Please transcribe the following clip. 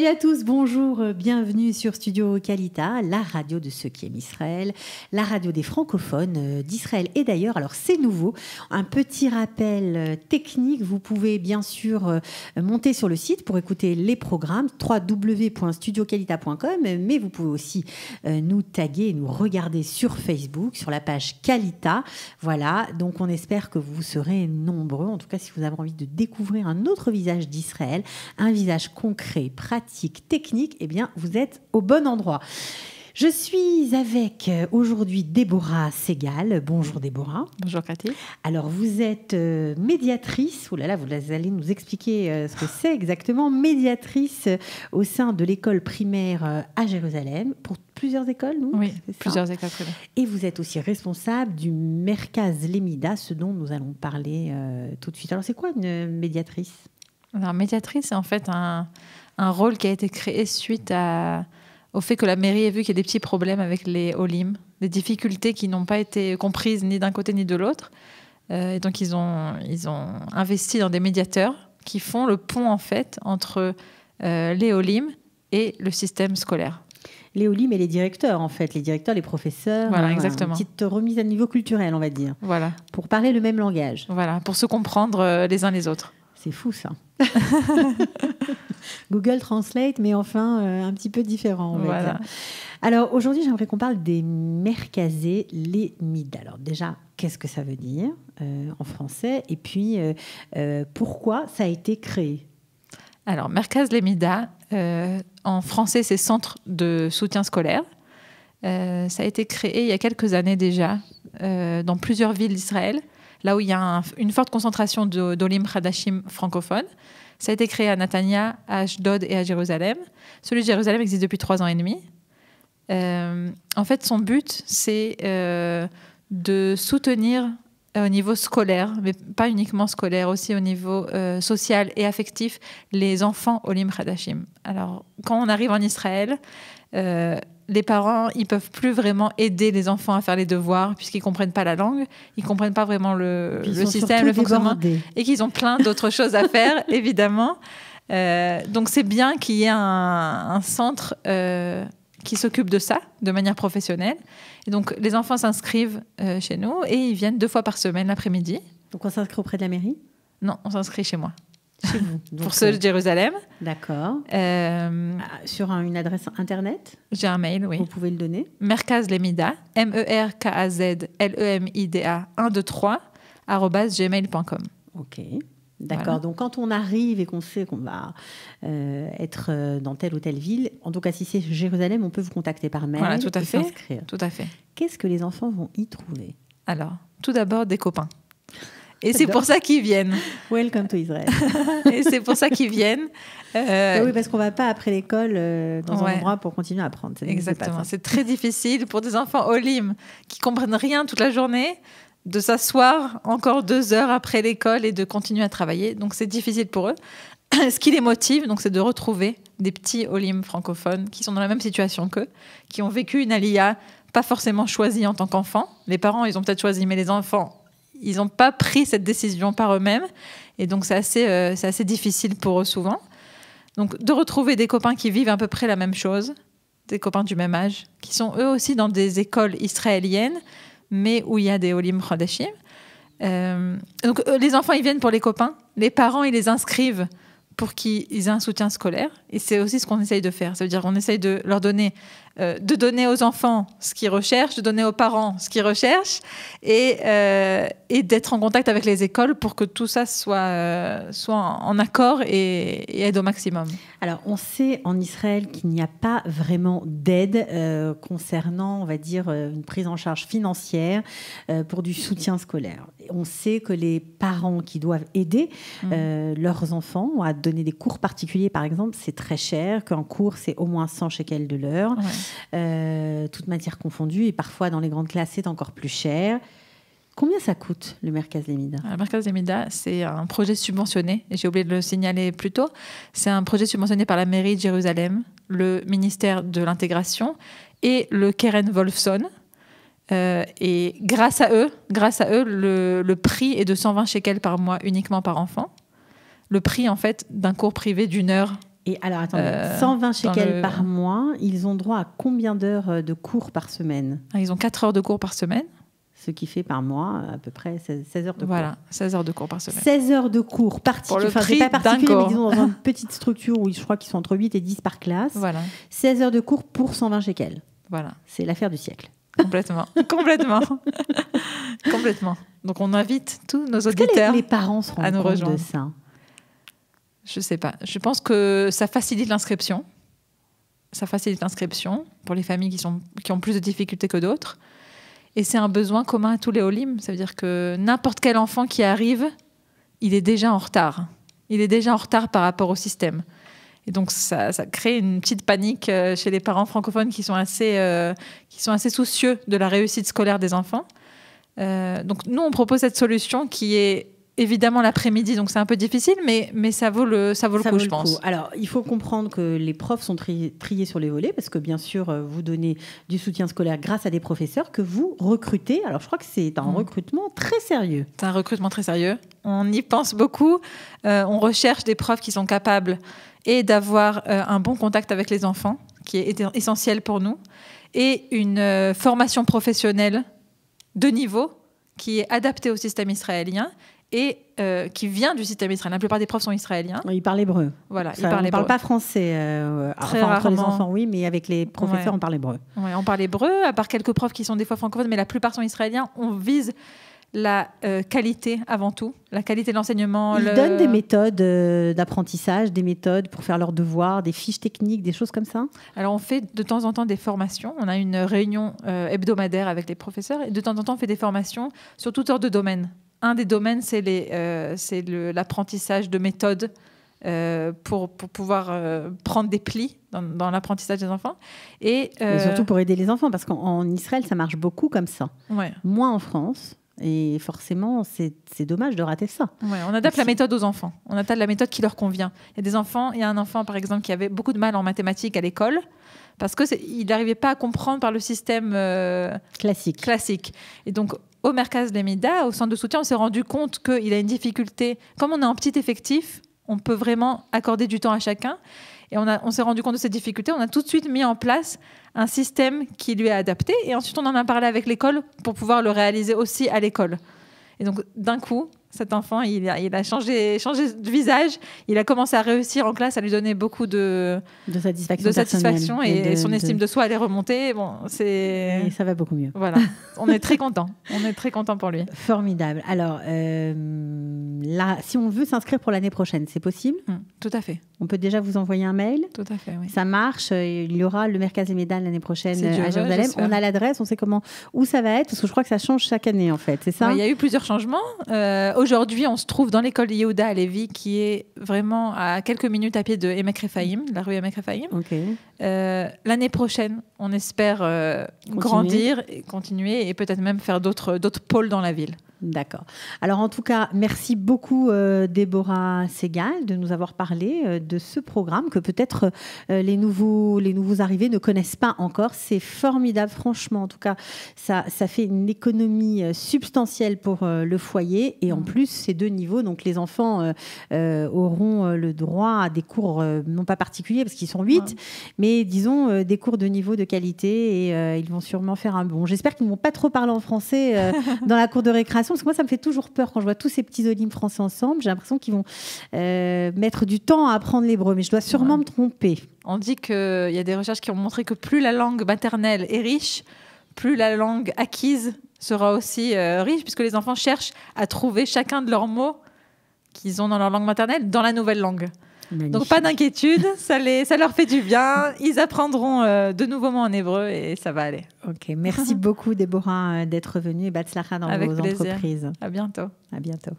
Salut à tous, bonjour, bienvenue sur Studio Kalita, la radio de ceux qui aiment Israël, la radio des francophones d'Israël et d'ailleurs. Alors c'est nouveau, un petit rappel technique, vous pouvez bien sûr monter sur le site pour écouter les programmes www.studiokalita.com, mais vous pouvez aussi nous taguer, nous regarder sur Facebook, sur la page Kalita. Voilà, donc on espère que vous serez nombreux, en tout cas si vous avez envie de découvrir un autre visage d'Israël, un visage concret, pratique, technique, eh bien, vous êtes au bon endroit. Je suis avec aujourd'hui Déborah Segal. Bonjour Déborah. Bonjour Cathy. Alors vous êtes médiatrice, oh là là, vous allez nous expliquer ce que c'est exactement, médiatrice au sein de l'école primaire à Jérusalem, pour plusieurs écoles, non? Oui, plusieurs écoles primaires. Et vous êtes aussi responsable du Merkaz Lemida, ce dont nous allons parler tout de suite. Alors c'est quoi une médiatrice? Alors médiatrice, c'est en fait un rôle qui a été créé suite au fait que la mairie ait vu qu'il y a des petits problèmes avec les Olim, des difficultés qui n'ont pas été comprises ni d'un côté ni de l'autre. Et donc ils ont investi dans des médiateurs qui font le pont en fait entre les Olim et le système scolaire. Les Olim et les directeurs, en fait, les directeurs, les professeurs. Voilà, exactement. Une petite remise à niveau culturel, on va dire. Voilà. Pour parler le même langage. Voilà, pour se comprendre les uns les autres. C'est fou, ça. Google Translate, mais enfin, un petit peu différent, on va dire. Alors, aujourd'hui, j'aimerais qu'on parle des Merkazé Lemida. Alors, déjà, qu'est-ce que ça veut dire en français? Et puis, pourquoi ça a été créé? Alors, Merkaz Lemida, en français, c'est Centre de soutien scolaire. Ça a été créé il y a quelques années déjà, dans plusieurs villes d'Israël, là où il y a une forte concentration d'Olim Hadashim francophones. Ça a été créé à Netanya, à Ashdod et à Jérusalem. Celui de Jérusalem existe depuis 3 ans et demi. En fait, son but, c'est de soutenir au niveau scolaire, mais pas uniquement scolaire, aussi au niveau social et affectif, les enfants Olim Hadashim. Alors, quand on arrive en Israël, les parents, ils peuvent plus vraiment aider les enfants à faire les devoirs puisqu'ils comprennent pas la langue, ils comprennent pas vraiment le système, le fonctionnement, et qu'ils ont plein d'autres choses à faire, évidemment. Donc c'est bien qu'il y ait un centre qui s'occupe de ça de manière professionnelle. Et donc les enfants s'inscrivent chez nous et ils viennent 2 fois par semaine l'après-midi. Donc on s'inscrit auprès de la mairie? Non, on s'inscrit chez moi. Chez vous. Donc, pour ceux de Jérusalem. D'accord. Sur une adresse internet? J'ai un mail, oui. Vous pouvez le donner? Merkaz Lemida, MERKAZLEMIDA 123 @gmail.com. Ok. D'accord. Voilà. Donc, quand on arrive et qu'on sait qu'on va être dans telle ou telle ville, en tout cas, si c'est Jérusalem, on peut vous contacter par mail. Voilà, tout à fait. S'inscrire. Tout à fait. Qu'est-ce que les enfants vont y trouver? Alors, tout d'abord, des copains. Et c'est pour ça qu'ils viennent. Welcome to Israel. Et c'est pour ça qu'ils viennent. Oui, parce qu'on ne va pas après l'école dans un endroit pour continuer à apprendre. Exactement. C'est très difficile pour des enfants Olim qui ne comprennent rien toute la journée de s'asseoir encore 2 heures après l'école et de continuer à travailler. Donc, c'est difficile pour eux. Ce qui les motive, donc, c'est de retrouver des petits Olim francophones qui sont dans la même situation qu'eux, qui ont vécu une Aliyah pas forcément choisie en tant qu'enfants. Les parents, ils ont peut-être choisi, mais les enfants, ils n'ont pas pris cette décision par eux-mêmes. Et donc, c'est assez difficile pour eux souvent. Donc, de retrouver des copains qui vivent à peu près la même chose, des copains du même âge, qui sont eux aussi dans des écoles israéliennes, mais où il y a des Olim Hadashim. Donc, les enfants, ils viennent pour les copains. Les parents, ils les inscrivent pour qu'ils aient un soutien scolaire. Et c'est aussi ce qu'on essaye de faire. Ça veut dire qu'on essaye de leur donner, de donner aux enfants ce qu'ils recherchent, de donner aux parents ce qu'ils recherchent, et d'être en contact avec les écoles pour que tout ça soit en accord et aide au maximum. Alors, on sait en Israël qu'il n'y a pas vraiment d'aide concernant, on va dire, une prise en charge financière pour du soutien scolaire. On sait que les parents qui doivent aider leurs enfants à donner des cours particuliers, par exemple, c'est très cher, qu'un cours, c'est au moins 100 shekels de l'heure, toute matière confondue, et parfois, dans les grandes classes, c'est encore plus cher. Combien ça coûte, le Merkaz Lemida? Le Merkaz Lemida, c'est un projet subventionné, et j'ai oublié de le signaler plus tôt. C'est un projet subventionné par la mairie de Jérusalem, le ministère de l'intégration et le Keren Wolfson. Et grâce à eux, le prix est de 120 shekels par mois uniquement par enfant. Le prix, en fait, d'un cours privé d'1 heure Et alors, attendez, 120 shekels le... par mois, ils ont droit à combien d'heures de cours par semaine? Ils ont 4 heures de cours par semaine. Ce qui fait par mois à peu près 16 heures de cours. Voilà, 16 heures de cours par semaine. 16 heures de cours particuliers. Pour le prix pas particuliers, d'un mais cours. disons dans une petite structure où je crois qu'ils sont entre 8 et 10 par classe. Voilà. 16 heures de cours pour 120 shekels. Voilà. C'est l'affaire du siècle. Complètement. Complètement. Complètement. Donc, on invite tous nos auditeurs Est-ce que les parents se à rendent nous compte rejoindre. de ça? Je ne sais pas. Je pense que ça facilite l'inscription. Ça facilite l'inscription pour les familles qui ont plus de difficultés que d'autres. Et c'est un besoin commun à tous les Olim. Ça veut dire que n'importe quel enfant qui arrive, il est déjà en retard. Il est déjà en retard par rapport au système. Et donc, ça crée une petite panique chez les parents francophones qui sont assez soucieux de la réussite scolaire des enfants. Donc, nous, on propose cette solution qui est évidemment l'après-midi, donc c'est un peu difficile, mais ça vaut le coup, je pense. Alors, il faut comprendre que les profs sont triés sur les volets, parce que bien sûr, vous donnez du soutien scolaire grâce à des professeurs que vous recrutez. Alors, je crois que c'est un recrutement très sérieux. C'est un recrutement très sérieux. On y pense beaucoup. On recherche des profs qui sont capables et d'avoir un bon contact avec les enfants, qui est essentiel pour nous, et une formation professionnelle de niveau qui est adaptée au système israélien et qui vient du système israélien. La plupart des profs sont israéliens. Ils parlent hébreu. Voilà, on ne parle pas français. Très entre les rarement. enfants, oui, mais avec les professeurs, on parle hébreu. Ouais, on parle hébreu, à part quelques profs qui sont des fois francophones, mais la plupart sont israéliens. On vise la qualité avant tout, la qualité de l'enseignement. Ils donnent des méthodes d'apprentissage, des méthodes pour faire leurs devoirs, des fiches techniques, des choses comme ça? Alors, on fait de temps en temps des formations. On a une réunion hebdomadaire avec les professeurs et de temps en temps, on fait des formations sur toutes sortes de domaines. Un des domaines, c'est l'apprentissage de méthodes pour pouvoir prendre des plis dans l'apprentissage des enfants. Et surtout pour aider les enfants, parce qu'en Israël, ça marche beaucoup comme ça. Ouais. Moins en France. Et forcément, c'est dommage de rater ça. Ouais, on adapte la méthode aux enfants. On adapte la méthode qui leur convient. Il y a un enfant, par exemple, qui avait beaucoup de mal en mathématiques à l'école parce qu'il n'arrivait pas à comprendre par le système classique. Et donc, au Merkaz Lemida, au centre de soutien, on s'est rendu compte qu'il a une difficulté. Comme on est en petit effectif, on peut vraiment accorder du temps à chacun. Et on s'est rendu compte de cette difficulté. On a tout de suite mis en place un système qui lui est adapté. Et ensuite, on en a parlé avec l'école pour pouvoir le réaliser aussi à l'école. Et donc, d'un coup, cet enfant, il a changé de visage. Il a commencé à réussir en classe. Ça lui donnait beaucoup de satisfaction et son estime de soi allait remonter. Bon, et ça va beaucoup mieux. Voilà. On est très contents. On est très contents pour lui. Formidable. Alors, là, si on veut s'inscrire pour l'année prochaine, c'est possible? Tout à fait. On peut déjà vous envoyer un mail? Tout à fait, oui. Ça marche. Il y aura le Merkaz Lemida l'année prochaine à Jérusalem. J'espère. On a l'adresse, on sait où ça va être, parce que je crois que ça change chaque année, en fait. C'est ça? Il y a eu plusieurs changements. Aujourd'hui, on se trouve dans l'école Yehuda à Lévis, qui est vraiment à quelques minutes à pied de Emek Rephaim, la rue Emek Rephaim. Okay. L'année prochaine, on espère grandir et continuer et peut-être même faire d'autres pôles dans la ville. D'accord. Alors en tout cas, merci beaucoup Déborah Segal de nous avoir parlé de ce programme que peut-être les nouveaux arrivés ne connaissent pas encore. C'est formidable, franchement. En tout cas, ça fait une économie substantielle pour le foyer et en plus, ces deux niveaux. Donc les enfants auront le droit à des cours non pas particuliers parce qu'ils sont 8, mais disons des cours de niveau de qualité et ils vont sûrement faire un bon. J'espère qu'ils ne vont pas trop parler en français dans la cour de récréation. Parce que moi, ça me fait toujours peur quand je vois tous ces petits Olim français ensemble. J'ai l'impression qu'ils vont mettre du temps à apprendre l'hébreu, mais je dois sûrement me tromper. On dit qu'il y a des recherches qui ont montré que plus la langue maternelle est riche, plus la langue acquise sera aussi riche, puisque les enfants cherchent à trouver chacun de leurs mots qu'ils ont dans leur langue maternelle dans la nouvelle langue. Magnifique. Donc pas d'inquiétude, ça leur fait du bien. Ils apprendront de nouveaux mots en hébreu et ça va aller. Ok, merci beaucoup Déborah d'être venue et Batzlacha dans vos entreprises. À bientôt. À bientôt.